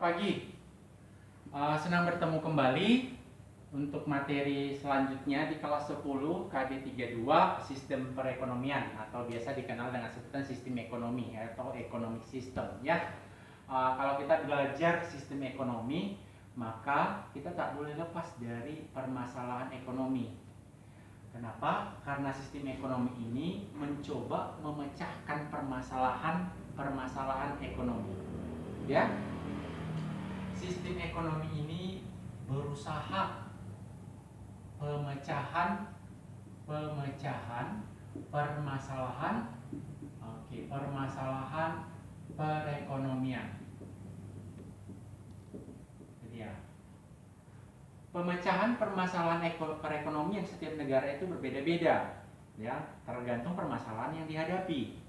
pagi. Senang bertemu kembali untuk materi selanjutnya di kelas 10 KD 32 Sistem Perekonomian atau biasa dikenal dengan sebutan sistem ekonomi atau economic system ya. Kalau kita belajar sistem ekonomi, maka kita tak boleh lepas dari permasalahan ekonomi. Kenapa? Karena sistem ekonomi ini mencoba memecahkan permasalahan ekonomi. Ya. Sistem ekonomi ini berusaha pemecahan permasalahan perekonomian. Jadi ya, pemecahan permasalahan perekonomian setiap negara itu berbeda-beda, ya, tergantung permasalahan yang dihadapi.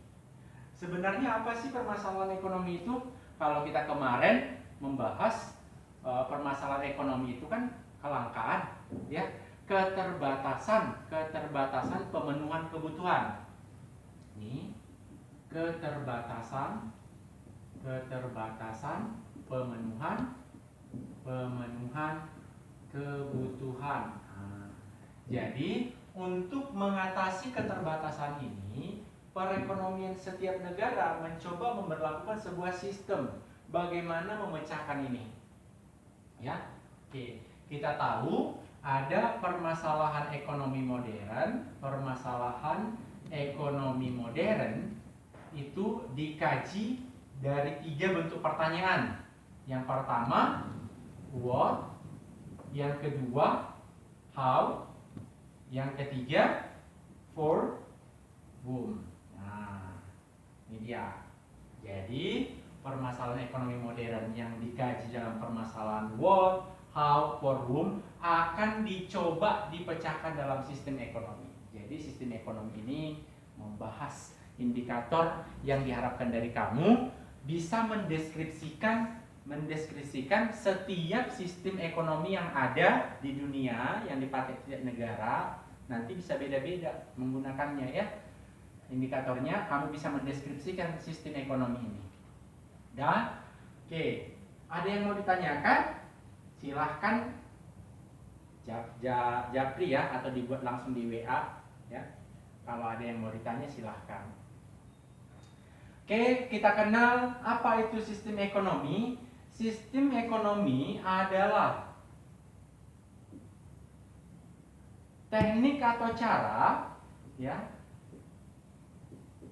Sebenarnya apa sih permasalahan ekonomi itu? Kalau kita kemarin membahas permasalahan ekonomi itu kan kelangkaan, ya, keterbatasan pemenuhan kebutuhan. Ini keterbatasan pemenuhan kebutuhan. Jadi untuk mengatasi keterbatasan ini, perekonomian setiap negara mencoba memberlakukan sebuah sistem bagaimana memecahkan ini. Ya, oke. Kita tahu ada permasalahan ekonomi modern itu dikaji dari 3 bentuk pertanyaan. Yang pertama, what, yang kedua, how, yang ketiga, for whom. Nah, ini dia. Jadi permasalahan ekonomi modern yang dikaji dalam permasalahan what, how, for whom akan dicoba dipecahkan dalam sistem ekonomi. Jadi sistem ekonomi ini membahas indikator yang diharapkan dari kamu bisa mendeskripsikan setiap sistem ekonomi yang ada di dunia yang dipakai setiap negara. Nanti bisa beda-beda menggunakannya ya. Indikatornya kamu bisa mendeskripsikan sistem ekonomi ini. Dan oke, ada yang mau ditanyakan? Silahkan japri ya, atau dibuat langsung di WA ya. Kalau ada yang mau ditanya silahkan. Oke, kita kenal apa itu sistem ekonomi. Sistem ekonomi adalah teknik atau cara ya,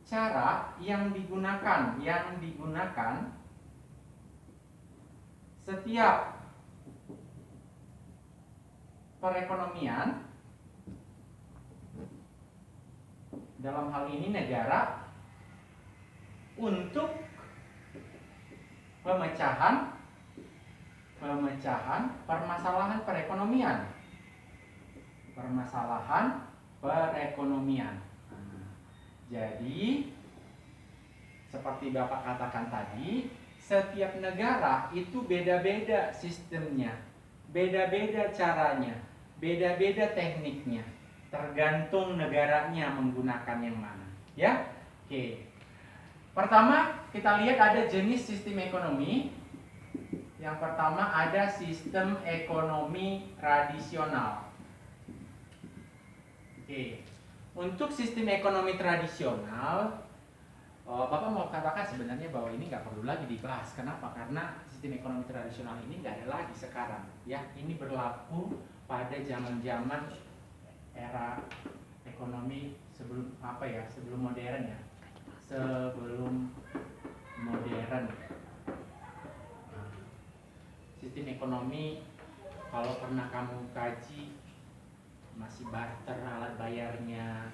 cara yang digunakan setiap perekonomian, dalam hal ini negara, untuk pemecahan permasalahan perekonomian. Jadi seperti Bapak katakan tadi, setiap negara itu beda-beda sistemnya, beda-beda caranya, beda-beda tekniknya, tergantung negaranya menggunakan yang mana. Ya, oke. Pertama kita lihat ada jenis sistem ekonomi. Yang pertama ada sistem ekonomi tradisional. Oke. Untuk sistem ekonomi tradisional, Bapak mau katakan sebenarnya bahwa ini nggak perlu lagi dibahas. Kenapa? Karena sistem ekonomi tradisional ini nggak ada lagi sekarang. Ya, ini berlaku pada zaman-zaman era ekonomi sebelum modern ya. Sebelum modern. Sistem ekonomi kalau pernah kamu kaji masih barter alat bayarnya,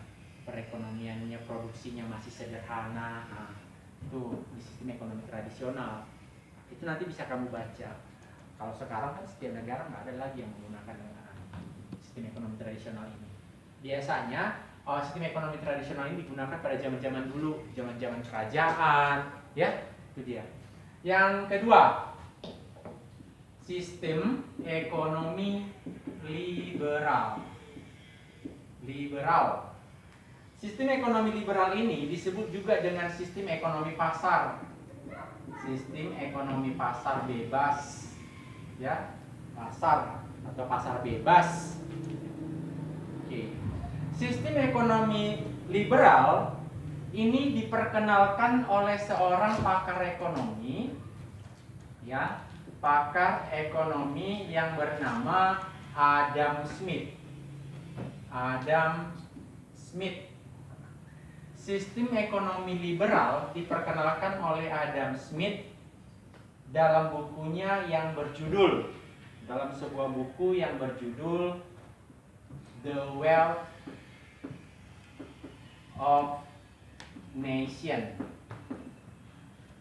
perekonomiannya, produksinya masih sederhana. Itu di sistem ekonomi tradisional. Itu nanti bisa kamu baca. Kalau sekarang kan setiap negara nggak ada lagi yang menggunakan sistem ekonomi tradisional ini. Biasanya sistem ekonomi tradisional ini digunakan pada zaman-zaman dulu, zaman-zaman kerajaan, ya, itu dia. Yang kedua, sistem ekonomi liberal. Sistem ekonomi liberal ini disebut juga dengan sistem ekonomi pasar. Sistem ekonomi pasar bebas, ya, pasar atau pasar bebas. Oke. Sistem ekonomi liberal ini diperkenalkan oleh seorang pakar ekonomi, ya, pakar ekonomi yang bernama Adam Smith. Adam Smith. Sistem ekonomi liberal diperkenalkan oleh Adam Smith dalam bukunya yang berjudul, dalam sebuah buku yang berjudul The Wealth of Nation.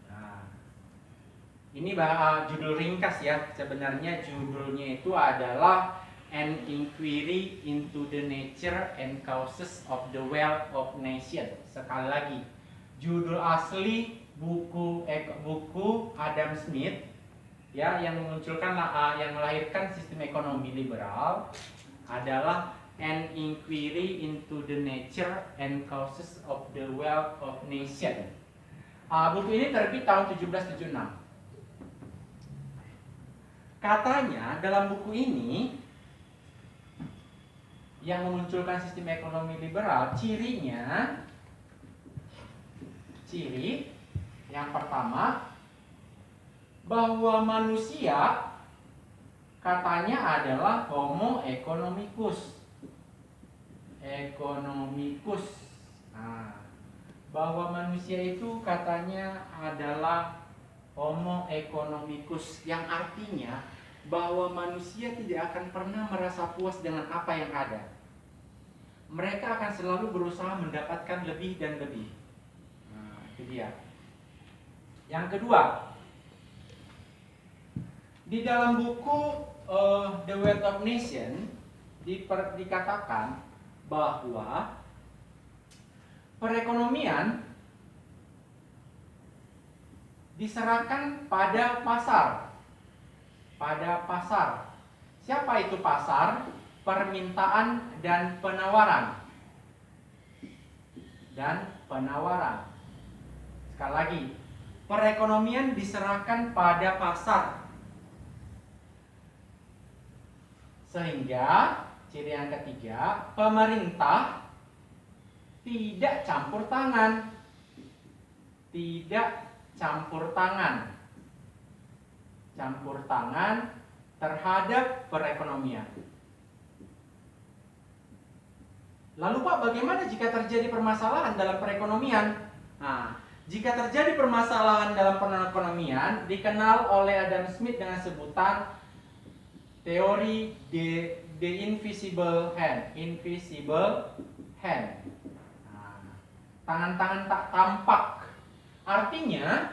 Nah, ini judul ringkas ya. Sebenarnya judulnya itu adalah An Inquiry into the Nature and Causes of the Wealth of Nation. Sekali lagi, judul asli buku Adam Smith, ya, yang memunculkan yang melahirkan sistem ekonomi liberal adalah An Inquiry into the Nature and Causes of the Wealth of Nation. Buku ini terbit tahun 1776. Katanya dalam buku ini yang memunculkan sistem ekonomi liberal, ciri yang pertama, bahwa manusia katanya adalah Homo economicus. Nah, bahwa manusia itu katanya adalah Homo economicus, yang artinya bahwa manusia tidak akan pernah merasa puas dengan apa yang ada. Mereka akan selalu berusaha mendapatkan lebih dan lebih. Nah, itu dia. Yang kedua, di dalam buku The Wealth of Nation dikatakan bahwa perekonomian diserahkan pada pasar. Siapa itu pasar? Permintaan dan penawaran. Sekali lagi, perekonomian diserahkan pada pasar. Sehingga ciri yang ketiga, pemerintah tidak campur tangan. Campur tangan terhadap perekonomian. Lalu Pak, bagaimana jika terjadi permasalahan dalam perekonomian? Nah, jika terjadi permasalahan dalam perekonomian, dikenal oleh Adam Smith dengan sebutan teori the invisible hand. Nah, tangan-tangan tak tampak. Artinya,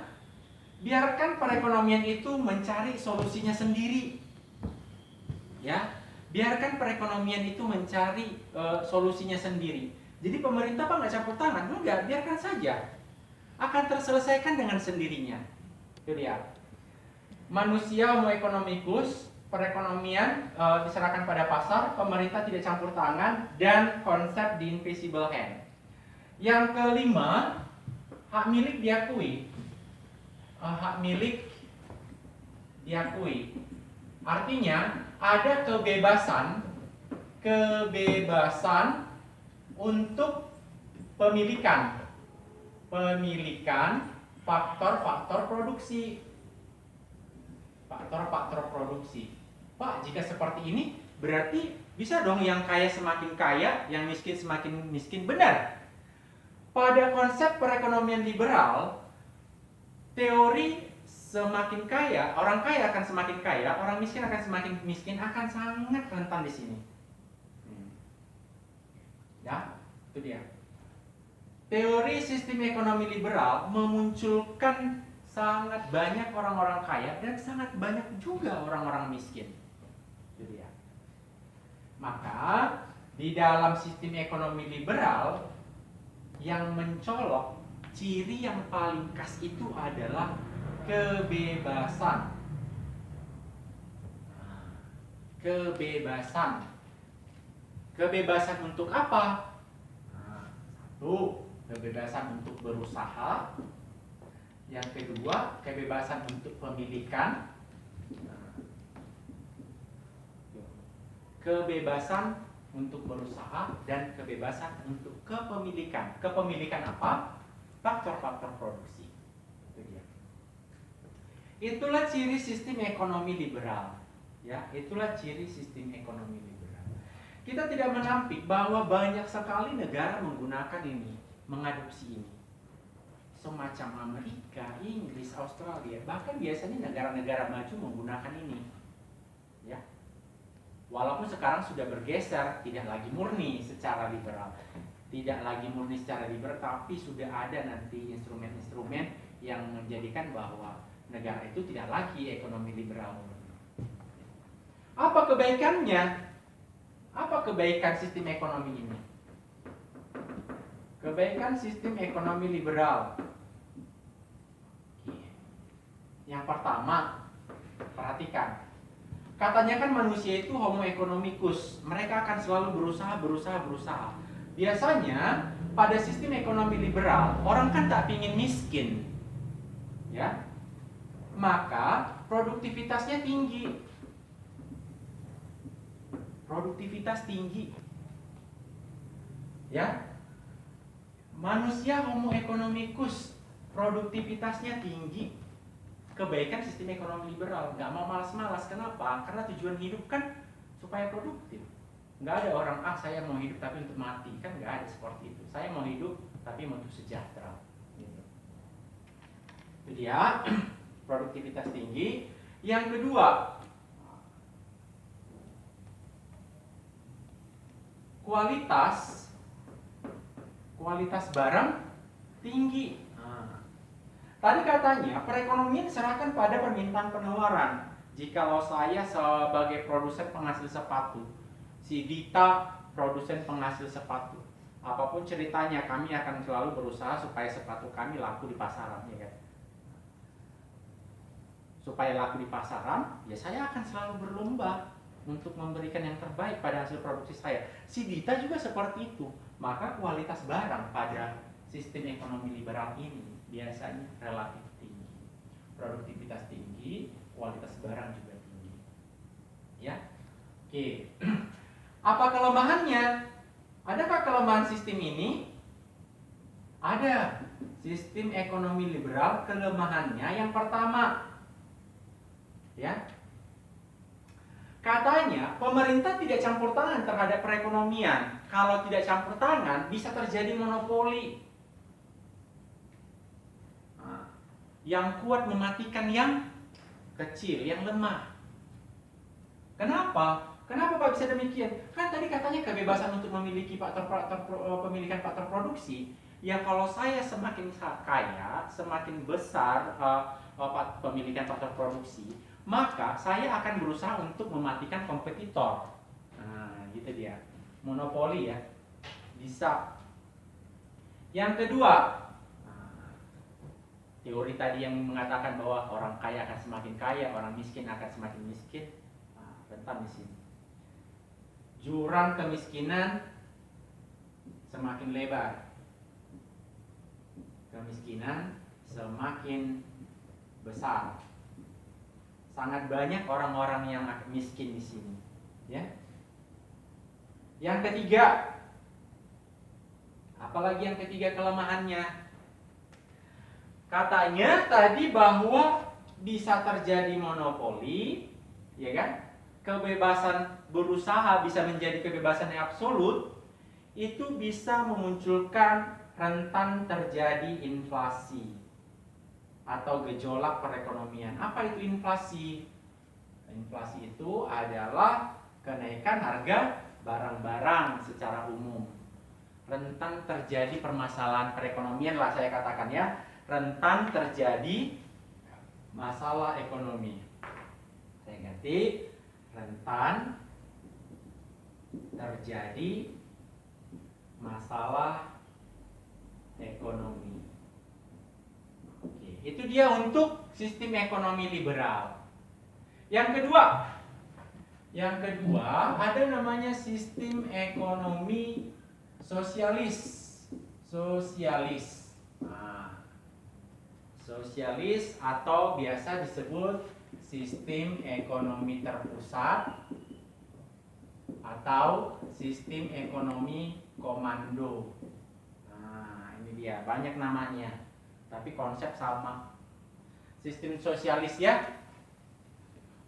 biarkan perekonomian itu mencari solusinya sendiri. Ya, biarkan perekonomian itu mencari solusinya sendiri. Jadi pemerintah Pak nggak campur tangan, enggak, biarkan saja. Akan terselesaikan dengan sendirinya. Itu dia. Manusia Homo economicus, perekonomian diserahkan pada pasar, pemerintah tidak campur tangan, dan konsep the invisible hand. Yang kelima, hak milik diakui. Artinya ada kebebasan untuk pemilikan faktor-faktor produksi. Pak, jika seperti ini berarti bisa dong yang kaya semakin kaya, yang miskin semakin miskin. Benar. Pada konsep perekonomian liberal, teori semakin kaya, orang kaya akan semakin kaya, orang miskin akan semakin miskin, akan sangat rentan di sini. Ya, itu dia. Teori sistem ekonomi liberal memunculkan sangat banyak orang-orang kaya dan sangat banyak juga orang-orang miskin. Itu dia. Maka di dalam sistem ekonomi liberal yang mencolok, ciri yang paling khas itu adalah kebebasan. Kebebasan untuk apa? Satu, kebebasan untuk berusaha. Yang kedua, kebebasan untuk pemilikan. Kebebasan untuk berusaha dan kebebasan untuk kepemilikan. Kepemilikan apa? Faktor-faktor produksi. Itu dia. Itulah ciri sistem ekonomi liberal. Ya, itulah ciri sistem ekonomi liberal. Kita tidak menampik bahwa banyak sekali negara menggunakan ini, mengadopsi ini. Semacam Amerika, Inggris, Australia, bahkan biasanya negara-negara maju menggunakan ini. Ya. Walaupun sekarang sudah bergeser, tidak lagi murni secara liberal. Tidak lagi murni secara liberal, tapi sudah ada nanti instrumen-instrumen yang menjadikan bahwa negara itu tidak lagi ekonomi liberal. Apa kebaikannya? Apa kebaikan sistem ekonomi ini? Kebaikan sistem ekonomi liberal. Yang pertama, perhatikan. Katanya kan manusia itu homo economicus. Mereka akan selalu berusaha. Biasanya pada sistem ekonomi liberal, orang kan tak pingin miskin. Ya. Maka produktivitasnya tinggi. Produktivitas tinggi. Ya. Manusia homo economicus, produktivitasnya tinggi. Kebaikan sistem ekonomi liberal, nggak mau malas-malas. Kenapa? Karena tujuan hidup kan supaya produktif. Nggak ada orang, saya mau hidup tapi untuk mati. Kan nggak ada seperti itu. Saya mau hidup tapi untuk sejahtera. Gitu. Itu dia, produktivitas tinggi. Yang kedua, kualitas barang tinggi. Tadi katanya perekonomian diserahkan pada permintaan penawaran. Jikalau saya sebagai produsen penghasil sepatu, si Dita produsen penghasil sepatu, apapun ceritanya kami akan selalu berusaha supaya sepatu kami laku di pasaran, ya kan? Supaya laku di pasaran, ya saya akan selalu berlomba untuk memberikan yang terbaik pada hasil produksi saya. Si Dita juga seperti itu. Maka kualitas barang pada sistem ekonomi liberal ini biasanya relatif tinggi. Produktivitas tinggi, kualitas barang juga tinggi. Ya. Oke. Apa kelemahannya? Adakah kelemahan sistem ini? Ada. Sistem ekonomi liberal kelemahannya yang pertama. Ya. Katanya pemerintah tidak campur tangan terhadap perekonomian. Kalau tidak campur tangan bisa terjadi monopoli. Yang kuat mematikan yang kecil, yang lemah. Kenapa? Kenapa Pak bisa demikian? Kan tadi katanya kebebasan untuk memiliki pemilikan faktor produksi. Ya kalau saya semakin kaya, semakin besar pemilikan faktor produksi, maka saya akan berusaha untuk mematikan kompetitor. Nah, gitu dia. Monopoli ya. Bisa. Yang kedua, teori tadi yang mengatakan bahwa orang kaya akan semakin kaya, orang miskin akan semakin miskin, rentan di sini. Jurang kemiskinan semakin lebar, kemiskinan semakin besar. Sangat banyak orang-orang yang miskin di sini. Ya. Yang ketiga, apalagi yang ketiga kelemahannya? Katanya tadi bahwa bisa terjadi monopoli, ya kan? Kebebasan berusaha bisa menjadi kebebasan yang absolut, itu bisa memunculkan rentan terjadi inflasi atau gejolak perekonomian. Apa itu inflasi? Inflasi itu adalah kenaikan harga barang-barang secara umum. Rentan terjadi permasalahan perekonomian lah saya katakan ya. Rentan terjadi masalah ekonomi. Saya ganti, rentan terjadi masalah ekonomi. Oke, itu dia untuk sistem ekonomi liberal. Yang kedua ada namanya sistem ekonomi sosialis. Sosialis atau biasa disebut sistem ekonomi terpusat atau sistem ekonomi komando. Nah, ini dia, banyak namanya, tapi konsep sama. Sistem sosialis ya.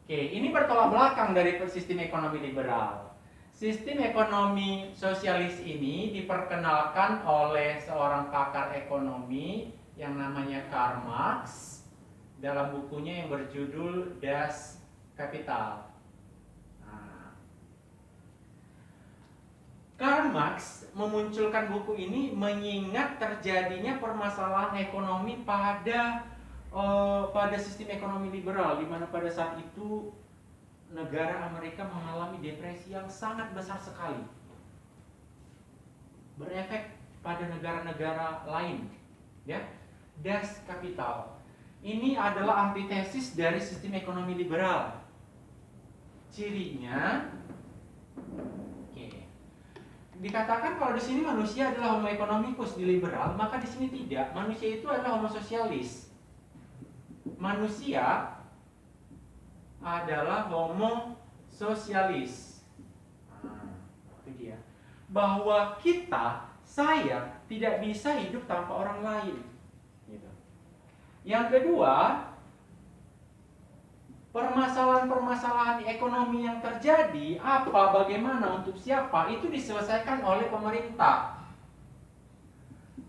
Oke, ini bertolak belakang dari sistem ekonomi liberal. Sistem ekonomi sosialis ini diperkenalkan oleh seorang pakar ekonomi yang namanya Karl Marx dalam bukunya yang berjudul Das Kapital. Nah, Karl Marx memunculkan buku ini mengingat terjadinya permasalahan ekonomi pada sistem ekonomi liberal, di mana pada saat itu negara Amerika mengalami depresi yang sangat besar sekali, berefek pada negara-negara lain. Ya, Das Kapital ini adalah antitesis dari sistem ekonomi liberal. Cirinya, dikatakan kalau di sini manusia adalah homo economicus di liberal, maka di sini tidak. Manusia itu adalah homo sosialis. Manusia adalah homo sosialis. Nah, itu dia. Bahwa saya tidak bisa hidup tanpa orang lain. Gitu. Yang kedua, permasalahan-permasalahan ekonomi yang terjadi, bagaimana, untuk siapa, itu diselesaikan oleh pemerintah.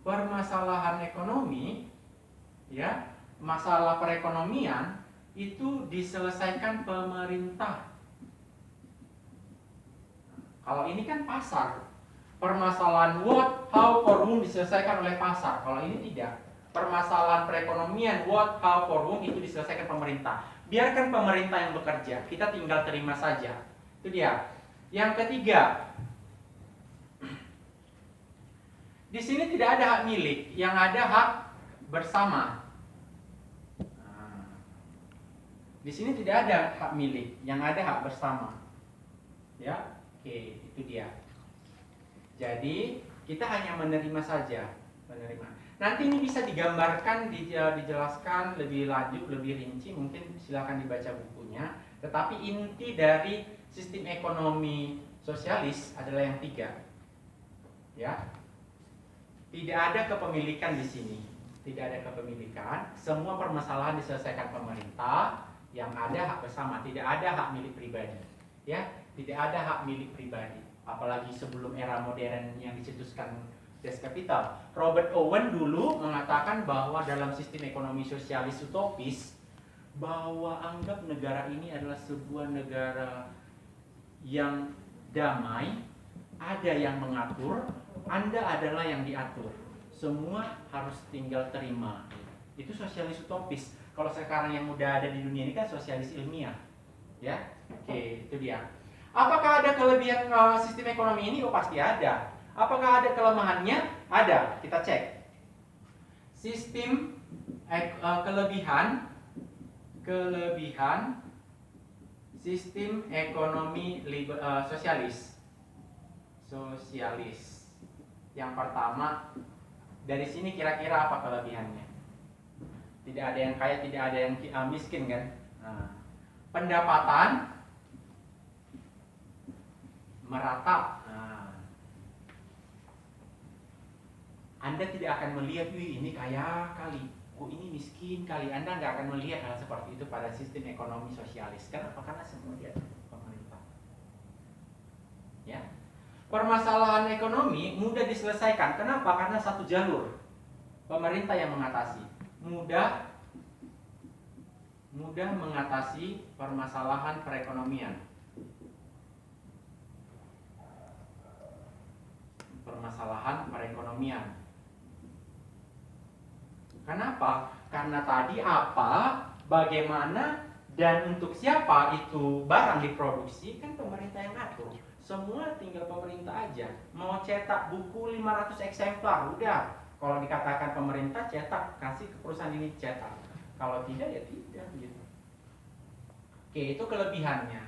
Permasalahan ekonomi, ya, masalah perekonomian itu diselesaikan pemerintah. Kalau ini kan pasar. Permasalahan what, how, for whom diselesaikan oleh pasar. Kalau ini tidak. Permasalahan perekonomian what, how, for whom itu diselesaikan pemerintah. Biarkan pemerintah yang bekerja, kita tinggal terima saja. Itu dia. Yang ketiga, di sini tidak ada hak milik, yang ada hak bersama. Di sini tidak ada hak milik, yang ada hak bersama. Ya, oke, itu dia. Jadi kita hanya menerima saja, menerima. Nanti ini bisa digambarkan, dijelaskan lebih lanjut, lebih rinci. Mungkin silakan dibaca bukunya. Tetapi inti dari sistem ekonomi sosialis adalah yang tiga. Ya, tidak ada kepemilikan di sini. Tidak ada kepemilikan. Semua permasalahan diselesaikan pemerintah. Yang ada hak bersama, tidak ada hak milik pribadi. Ya, tidak ada hak milik pribadi. Apalagi sebelum era modern yang dicetuskan Das Kapital. Robert Owen dulu mengatakan bahwa dalam sistem ekonomi sosialis utopis, bahwa anggap negara ini adalah sebuah negara yang damai, ada yang mengatur, Anda adalah yang diatur. Semua harus tinggal terima. Itu sosialis utopis. Kalau sekarang yang udah ada di dunia ini kan sosialis ilmiah, ya, oke, itu dia. Apakah ada kelebihan sistem ekonomi ini? Oh, pasti ada. Apakah ada kelemahannya? Ada. Kita cek. Sistem kelebihan sistem ekonomi sosialis. Yang pertama, dari sini kira-kira apa kelebihannya? Tidak ada yang kaya, tidak ada yang miskin kan? Nah, pendapatan merata. Nah, Anda tidak akan melihat, wih ini kaya kali, oh ini miskin kali. Anda nggak akan melihat hal seperti itu pada sistem ekonomi sosialis. Kenapa? Karena semua dia pemerintah. Ya, permasalahan ekonomi mudah diselesaikan. Kenapa? Karena satu jalur, pemerintah yang mengatasi. Mudah mengatasi permasalahan perekonomian. Kenapa? Karena tadi bagaimana, dan untuk siapa itu barang diproduksi kan pemerintah yang ngatur. Semua tinggal pemerintah aja. Mau cetak buku 500 eksemplar, udah. Kalau dikatakan pemerintah cetak, kasih ke perusahaan ini cetak. Kalau tidak ya tidak gitu. Oke, itu kelebihannya.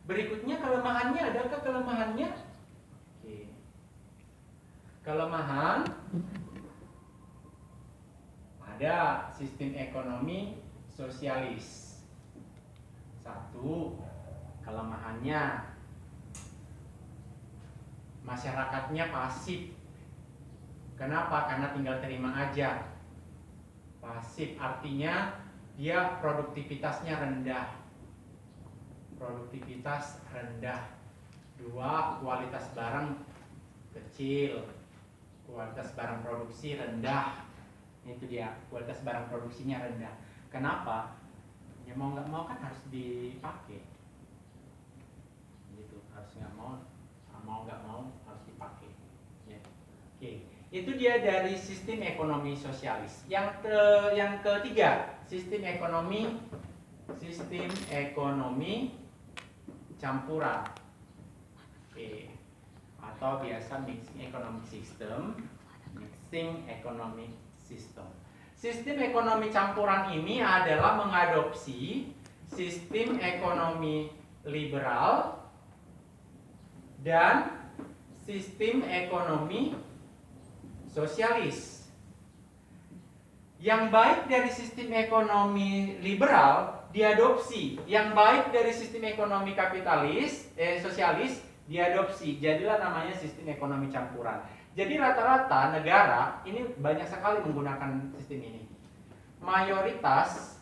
Berikutnya kelemahannya, adakah kelemahannya? Oke. Kelemahan Ada sistem ekonomi sosialis. Satu, kelemahannya masyarakatnya pasif. Kenapa? Karena tinggal terima aja. Pasif artinya dia produktivitasnya rendah. Produktivitas rendah. Dua, kualitas barang kecil. Kualitas barang produksi rendah. Itu dia, kualitas barang produksinya rendah. Kenapa? Ya mau nggak mau kan harus dipakai. Gitu, harus nggak mau nggak mau harus dipakai. Ya. Oke, itu dia dari sistem ekonomi sosialis. Yang ketiga, sistem ekonomi campuran. Oke. Atau biasa mixing economic system. Sistem ekonomi campuran ini adalah mengadopsi sistem ekonomi liberal dan sistem ekonomi sosialis. Yang baik dari sistem ekonomi liberal diadopsi, yang baik dari sistem ekonomi sosialis diadopsi. Jadilah namanya sistem ekonomi campuran. Jadi rata-rata negara ini banyak sekali menggunakan sistem ini. Mayoritas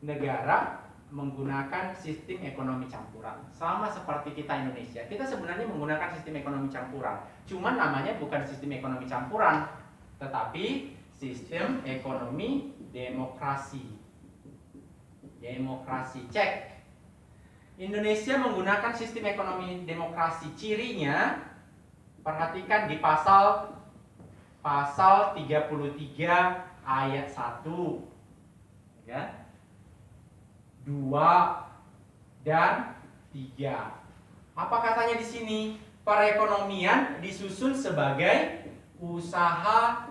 negara menggunakan sistem ekonomi campuran. Sama seperti kita Indonesia. Kita sebenarnya menggunakan sistem ekonomi campuran. Cuman namanya bukan sistem ekonomi campuran, tetapi sistem ekonomi demokrasi. Cek. Indonesia menggunakan sistem ekonomi demokrasi. Cirinya, perhatikan di pasal 33 ayat 1, ya, 2 dan 3. Apa katanya di sini? Perekonomian disusun sebagai usaha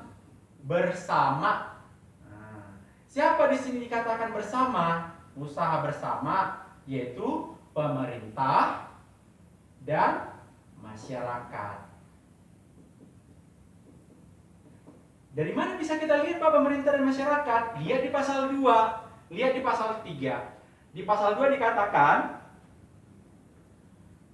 bersama. Nah, siapa di sini dikatakan bersama? Usaha bersama yaitu pemerintah dan masyarakat. Dari mana bisa kita lihat Pak pemerintah dan masyarakat? Lihat di pasal 2, lihat di pasal 3. Di pasal 2 dikatakan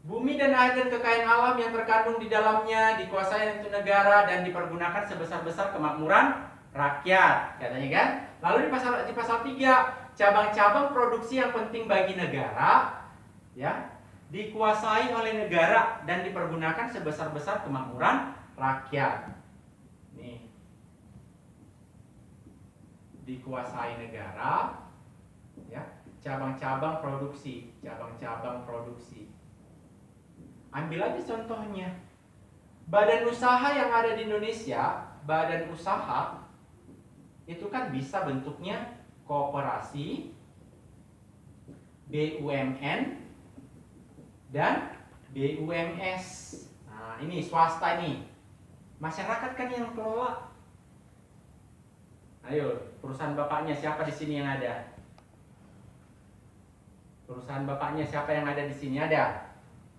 bumi dan air dan kekayaan alam yang terkandung di dalamnya dikuasai untuk negara dan dipergunakan sebesar-besar kemakmuran rakyat, katanya kan? Lalu di pasal 3, cabang-cabang produksi yang penting bagi negara, ya, dikuasai oleh negara dan dipergunakan sebesar-besar kemakmuran rakyat. Nih, dikuasai negara, ya, cabang-cabang produksi. Ambil aja contohnya. Badan usaha yang ada di Indonesia, badan usaha itu kan bisa bentuknya koperasi, BUMN, dan BUMS. Nah, ini swasta ini. Masyarakat kan yang kelola. Ayo, perusahaan bapaknya siapa di sini yang ada? Perusahaan bapaknya siapa yang ada di sini ada?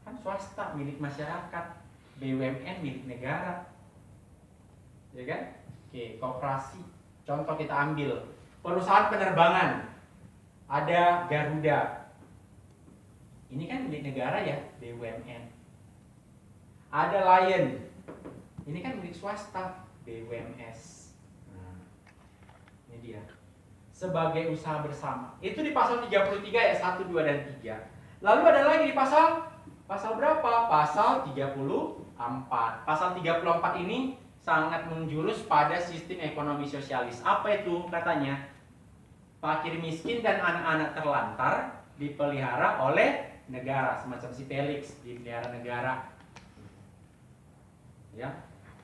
Kan swasta milik masyarakat, BUMN milik negara. Ya kan? Oke, koperasi. Contoh kita ambil perusahaan penerbangan. Ada Garuda. Ini kan milik negara ya, BUMN. Ada Lion. Ini kan milik swasta, BUMS. Nah, ini dia. Sebagai usaha bersama. Itu di pasal 33 ayat 1, 2 dan 3. Lalu ada lagi di pasal berapa? Pasal 34. Pasal 34 ini sangat menjurus pada sistem ekonomi sosialis. Apa itu katanya? Fakir miskin dan anak-anak terlantar dipelihara oleh negara, semacam si Felix dipelihara negara. Ya,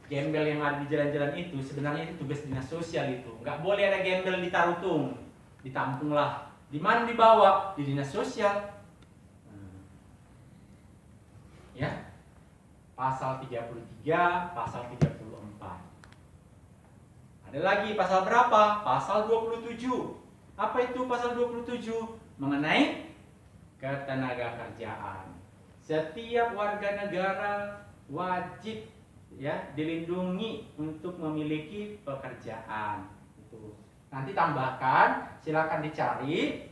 gembel yang ada di jalan-jalan itu sebenarnya itu tugas dinas sosial itu. Nggak boleh ada gembel di Tarutung, ditampunglah. Di mana dibawa? Di dinas sosial. Ya, pasal 33, pasal 34. Ada lagi pasal berapa? Pasal 27. Apa itu pasal 27? Mengenai ketenaga kerjaan. Setiap warga negara wajib ya, dilindungi untuk memiliki pekerjaan. Itu. Nanti tambahkan, silakan dicari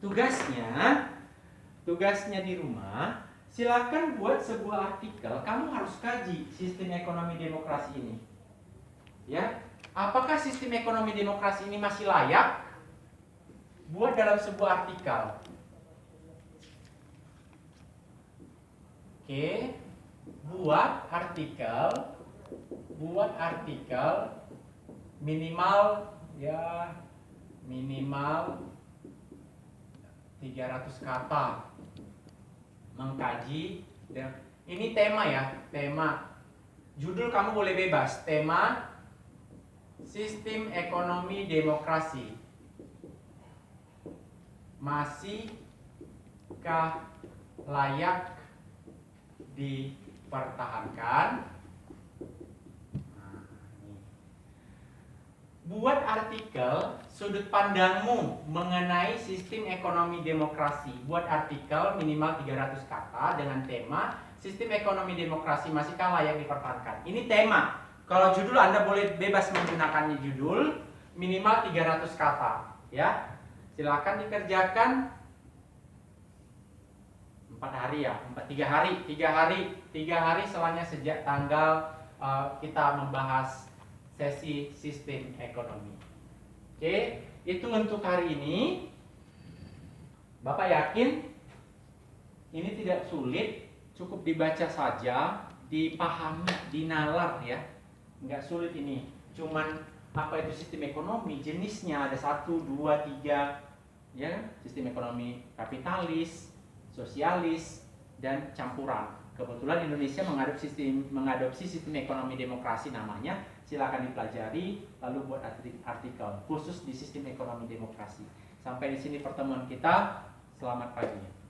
tugasnya di rumah. Silakan buat sebuah artikel. Kamu harus kaji sistem ekonomi demokrasi ini. Ya, apakah sistem ekonomi demokrasi ini masih layak buat dalam sebuah artikel? Oke, buat artikel minimal 300 kata, mengkaji. Ini tema ya, tema. Judul kamu boleh bebas, tema sistem ekonomi demokrasi masihkah layak dipertahankan? Buat artikel sudut pandangmu mengenai sistem ekonomi demokrasi. Buat artikel minimal 300 kata dengan tema sistem ekonomi demokrasi masihkah layak dipertahankan. Ini tema. Kalau judul Anda boleh bebas menggunakannya judul minimal 300 kata, ya. Silakan dikerjakan 4 hari ya, 3 hari setelahnya sejak tanggal kita membahas sesi sistem ekonomi. Oke, itu untuk hari ini. Bapak yakin ini tidak sulit, cukup dibaca saja, dipahami, dinalar ya. Nggak sulit ini. Cuman apa itu sistem ekonomi? Jenisnya ada 1, 2, 3, ya. Sistem ekonomi kapitalis, sosialis, dan campuran. Kebetulan Indonesia mengadopsi sistem ekonomi demokrasi namanya. Silakan dipelajari lalu buat artikel khusus di sistem ekonomi demokrasi. Sampai di sini pertemuan kita. Selamat pagi.